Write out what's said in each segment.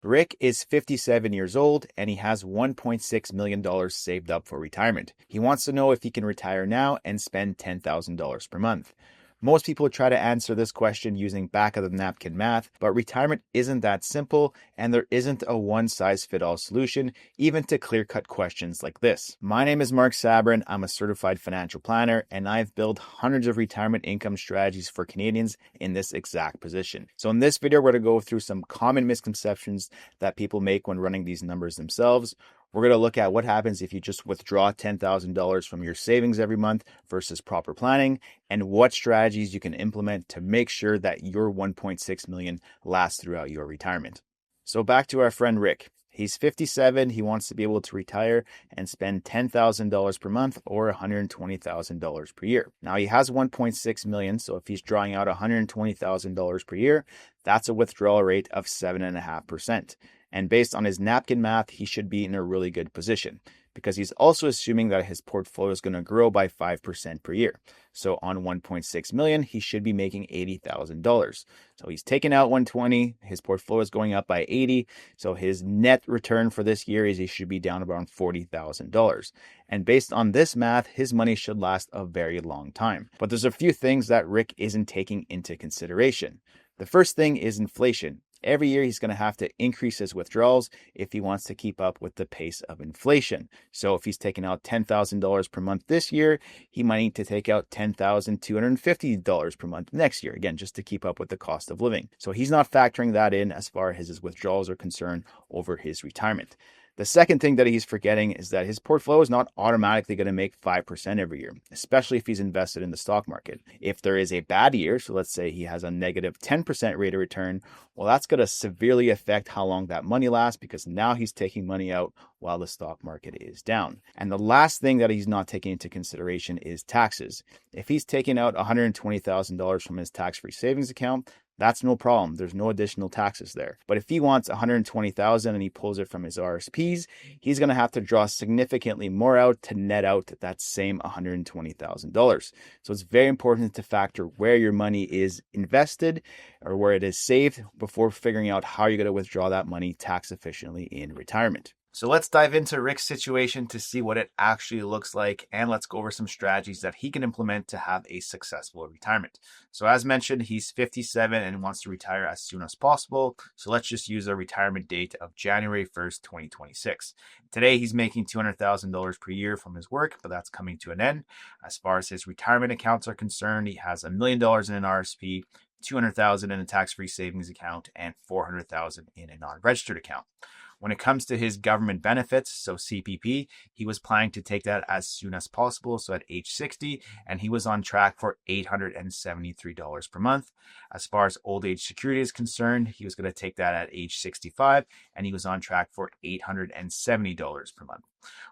Rick is 57 years old and he has $1.6 million saved up for retirement. He wants to know if he can retire now and spend $10,000 per month. Most people try to answer this question using back of the napkin math, but retirement isn't that simple and there isn't a one-size-fits-all solution, even to clear-cut questions like this. My name is Marc Sabourin. I'm a certified financial planner and I've built hundreds of retirement income strategies for Canadians in this exact position. So in this video, we're going to go through some common misconceptions that people make when running these numbers themselves. We're going to look at what happens if you just withdraw $10,000 from your savings every month versus proper planning, and what strategies you can implement to make sure that your 1.6 million lasts throughout your retirement. So back to our friend Rick. He's 57. He wants to be able to retire and spend $10,000 per month or $120,000 per year. Now he has 1.6 million. So if he's drawing out $120,000 per year, that's a withdrawal rate of 7.5%. And based on his napkin math, he should be in a really good position because he's also assuming that his portfolio is going to grow by 5% per year. So on 1.6 million, he should be making $80,000. So he's taking out 120, his portfolio is going up by 80. So his net return for this year is he should be down around $40,000. And based on this math, his money should last a very long time. But there's a few things that Rick isn't taking into consideration. The first thing is inflation. Every year he's going to have to increase his withdrawals if he wants to keep up with the pace of inflation. So if he's taking out $10,000 per month this year, he might need to take out $10,250 per month next year, again, just to keep up with the cost of living. So he's not factoring that in as far as his withdrawals are concerned over his retirement. The second thing that he's forgetting is that his portfolio is not automatically going to make 5% every year, especially if he's invested in the stock market. If there is a bad year, so let's say he has a negative 10% rate of return, well, that's going to severely affect how long that money lasts because now he's taking money out while the stock market is down. And the last thing that he's not taking into consideration is taxes. If he's taking out $120,000 from his tax-free savings account, that's no problem. There's no additional taxes there. But if he wants $120,000 and he pulls it from his RSPs, he's going to have to draw significantly more out to net out that same $120,000. So it's very important to factor where your money is invested or where it is saved before figuring out how you're going to withdraw that money tax efficiently in retirement. So let's dive into Rick's situation to see what it actually looks like, and let's go over some strategies that he can implement to have a successful retirement. So as mentioned, he's 57 and wants to retire as soon as possible. So let's just use a retirement date of January 1st, 2026. Today, he's making $200,000 per year from his work, but that's coming to an end. As far as his retirement accounts are concerned, he has $1 million in an RSP, $200,000 in a tax-free savings account, and $400,000 in a non-registered account. When it comes to his government benefits, so CPP, he was planning to take that as soon as possible, so at age 60, and he was on track for $873 per month. As far as old age security is concerned, he was going to take that at age 65, and he was on track for $870 per month.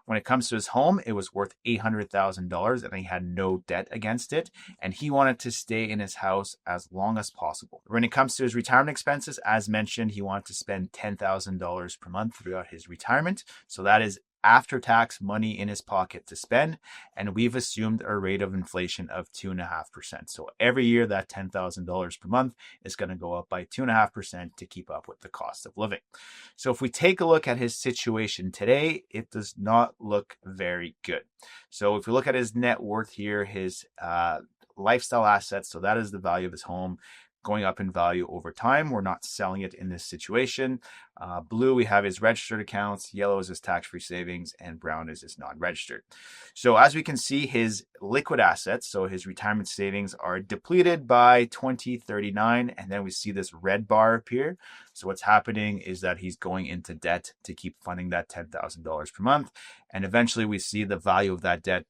When it comes to his home, it was worth $800,000 and he had no debt against it, and he wanted to stay in his house as long as possible. When it comes to his retirement expenses, as mentioned, he wanted to spend $10,000 per month throughout his retirement. So that is after-tax money in his pocket to spend, and we've assumed a rate of inflation of 2.5%. So every year that $10,000 per month is going to go up by 2.5% to keep up with the cost of living. So if we take a look at his situation today, it does not look very good. So if we look at his net worth here, his lifestyle assets, so that is the value of his home, going up in value over time. We're not selling it in this situation. Blue, we have his registered accounts. Yellow is his tax-free savings, and brown is his non-registered. So as we can see, his liquid assets, so his retirement savings, are depleted by 2039, and then we see this red bar appear. So what's happening is that he's going into debt to keep funding that $10,000 per month, and eventually we see the value of that debt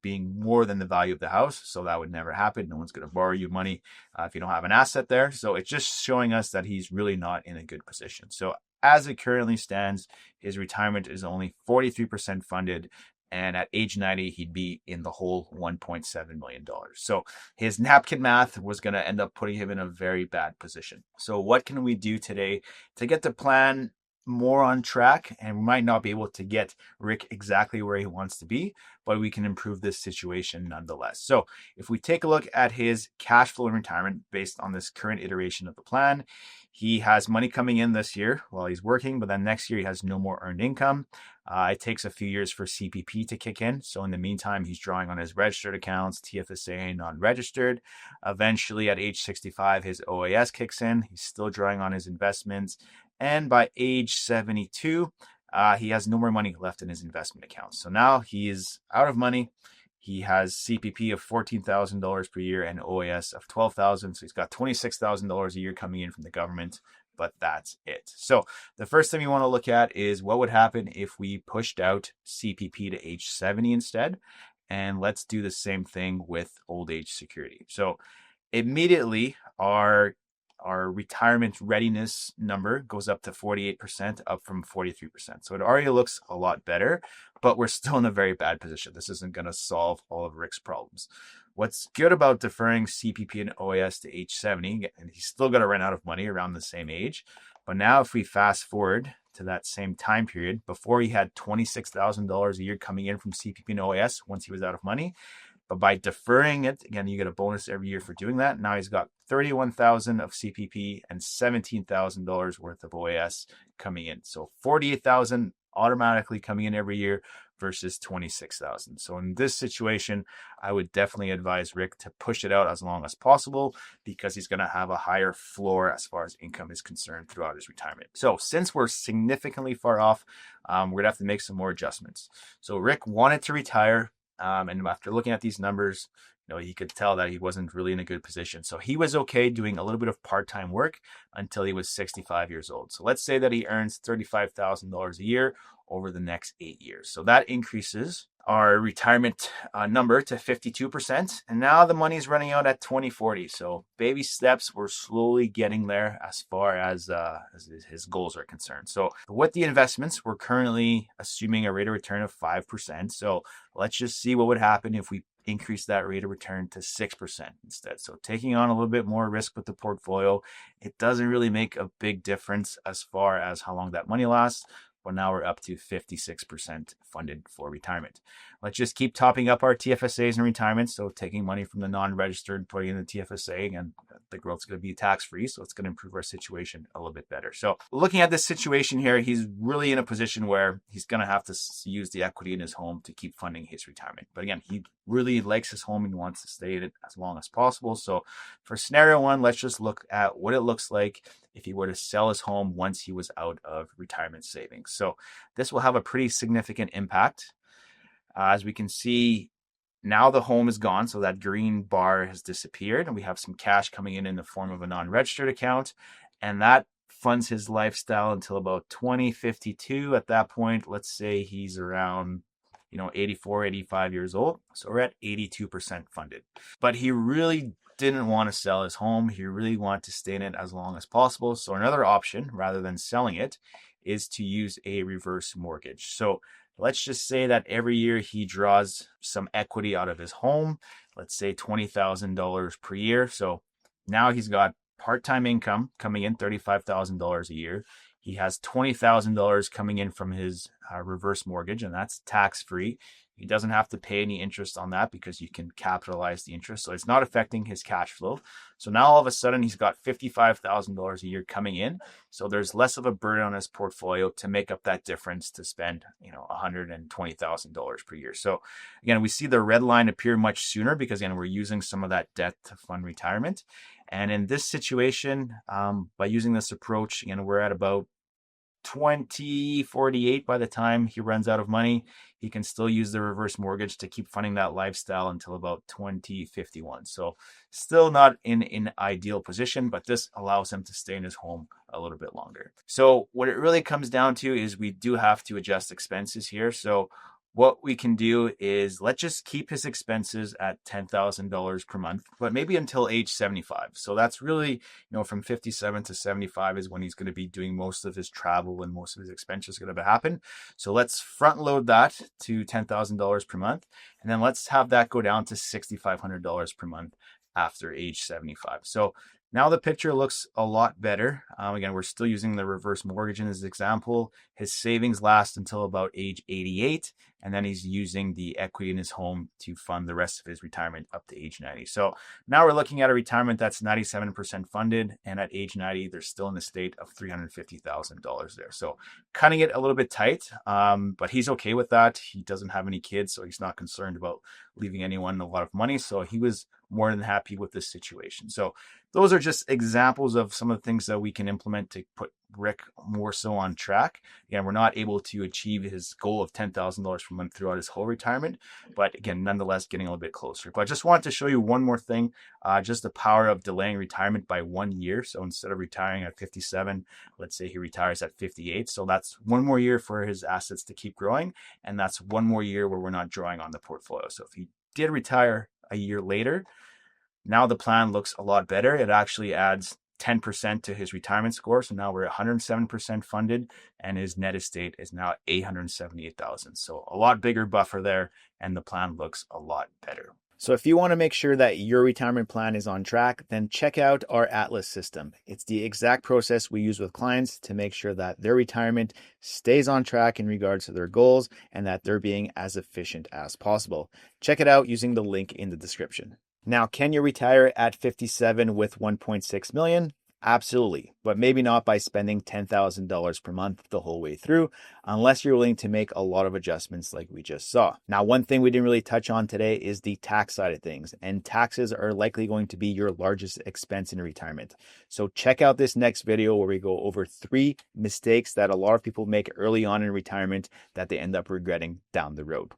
being more than the value of the house. So that would never happen. No one's going to borrow you money if you don't have an asset there. So it's just showing us that he's really not in a good position. So as it currently stands, his retirement is only 43% funded. And at age 90, he'd be in the whole $1.7 million. So his napkin math was going to end up putting him in a very bad position. So what can we do today to get the plan more on track, and we might not be able to get Rick exactly where he wants to be, but we can improve this situation nonetheless. So if we take a look at his cash flow in retirement based on this current iteration of the plan, he has money coming in this year while he's working, but then next year he has no more earned income. It takes a few years for CPP to kick in. So in the meantime, he's drawing on his registered accounts, TFSA non-registered. Eventually at age 65, his OAS kicks in. He's still drawing on his investments. And by age 72, he has no more money left in his investment accounts. So now he is out of money. He has CPP of $14,000 per year and OAS of $12,000. So he's got $26,000 a year coming in from the government, but that's it. So the first thing you want to look at is what would happen if we pushed out CPP to age 70 instead. And let's do the same thing with old age security. So immediately our retirement readiness number goes up to 48%, up from 43%. So it already looks a lot better, but we're still in a very bad position. This isn't going to solve all of Rick's problems. What's good about deferring CPP and OAS to age 70, and he's still going to run out of money around the same age. But now if we fast forward to that same time period, before he had $26,000 a year coming in from CPP and OAS once he was out of money, but by deferring it, again, you get a bonus every year for doing that. Now he's got $31,000 of CPP and $17,000 worth of OAS coming in. So $48,000 automatically coming in every year versus $26,000. So in this situation, I would definitely advise Rick to push it out as long as possible because he's going to have a higher floor as far as income is concerned throughout his retirement. So since we're significantly far off, we're going to have to make some more adjustments. So Rick wanted to retire. And after looking at these numbers, he could tell that he wasn't really in a good position. So he was okay doing a little bit of part-time work until he was 65 years old. So let's say that he earns $35,000 a year over the next 8 years. So that increases our retirement number to 52%. And now the money's running out at 2040. So baby steps, we're slowly getting there as far as his goals are concerned. So with the investments, we're currently assuming a rate of return of 5%. So let's just see what would happen if we increase that rate of return to 6% instead. So taking on a little bit more risk with the portfolio, it doesn't really make a big difference as far as how long that money lasts. But now we're up to 56% funded for retirement. Let's just keep topping up our TFSAs in retirement. So taking money from the non-registered, putting in the TFSA, and the growth's going to be tax-free. So it's going to improve our situation a little bit better. So looking at this situation here, he's really in a position where he's going to have to use the equity in his home to keep funding his retirement. But again, he really likes his home and wants to stay in it as long as possible. So for scenario one, let's just look at what it looks like if he were to sell his home once he was out of retirement savings. So this will have a pretty significant impact. As we can see, now the home is gone, so that green bar has disappeared, and we have some cash coming in the form of a non-registered account, and that funds his lifestyle until about 2052. At that point, let's say he's around 84, 85 years old. So we're at 82% funded. But he really didn't want to sell his home. He really wanted to stay in it as long as possible. So another option, rather than selling it, is to use a reverse mortgage. So let's just say that every year he draws some equity out of his home, let's say $20,000 per year. So now he's got part-time income coming in, $35,000 a year. He has $20,000 coming in from his reverse mortgage, and that's tax-free. He doesn't have to pay any interest on that because you can capitalize the interest. So it's not affecting his cash flow. So now all of a sudden he's got $55,000 a year coming in. So there's less of a burden on his portfolio to make up that difference to spend, $120,000 per year. So again, we see the red line appear much sooner because again, we're using some of that debt to fund retirement. And in this situation, by using this approach, again, we're at about 2048 by the time he runs out of money. He can still use the reverse mortgage to keep funding that lifestyle until about 2051. So still not in an ideal position, but this allows him to stay in his home a little bit longer. So what it really comes down to is we do have to adjust expenses here. So what we can do is let's just keep his expenses at $10,000 per month, but maybe until age 75. So that's really, from 57 to 75 is when he's going to be doing most of his travel and most of his expenses are going to happen. So let's front load that to $10,000 per month. And then let's have that go down to $6,500 per month after age 75. So Now the picture looks a lot better. Again, we're still using the reverse mortgage in this example. His savings last until about age 88, and then he's using the equity in his home to fund the rest of his retirement up to age 90. So now we're looking at a retirement that's 97% funded, and at age 90, they're still in the state of $350,000 there. So cutting it a little bit tight, but he's okay with that. He doesn't have any kids, so he's not concerned about leaving anyone a lot of money. So he was more than happy with this situation. So those are just examples of some of the things that we can implement to put Rick more so on track. Again, we're not able to achieve his goal of $10,000 per month throughout his whole retirement, but again, nonetheless, getting a little bit closer. But I just wanted to show you one more thing, just the power of delaying retirement by 1 year. So instead of retiring at 57, let's say he retires at 58. So that's one more year for his assets to keep growing. And that's one more year where we're not drawing on the portfolio. So if he did retire a year later, now the plan looks a lot better. It actually adds 10% to his retirement score. So now we're 107% funded, and his net estate is now 878,000. So a lot bigger buffer there, and the plan looks a lot better. So if you want to make sure that your retirement plan is on track, then check out our Atlas system. It's the exact process we use with clients to make sure that their retirement stays on track in regards to their goals and that they're being as efficient as possible. Check it out using the link in the description. Now, can you retire at 57 with 1.6 million? Absolutely, but maybe not by spending $10,000 per month the whole way through, unless you're willing to make a lot of adjustments like we just saw. Now, one thing we didn't really touch on today is the tax side of things, and taxes are likely going to be your largest expense in retirement. So check out this next video where we go over 3 mistakes that a lot of people make early on in retirement that they end up regretting down the road.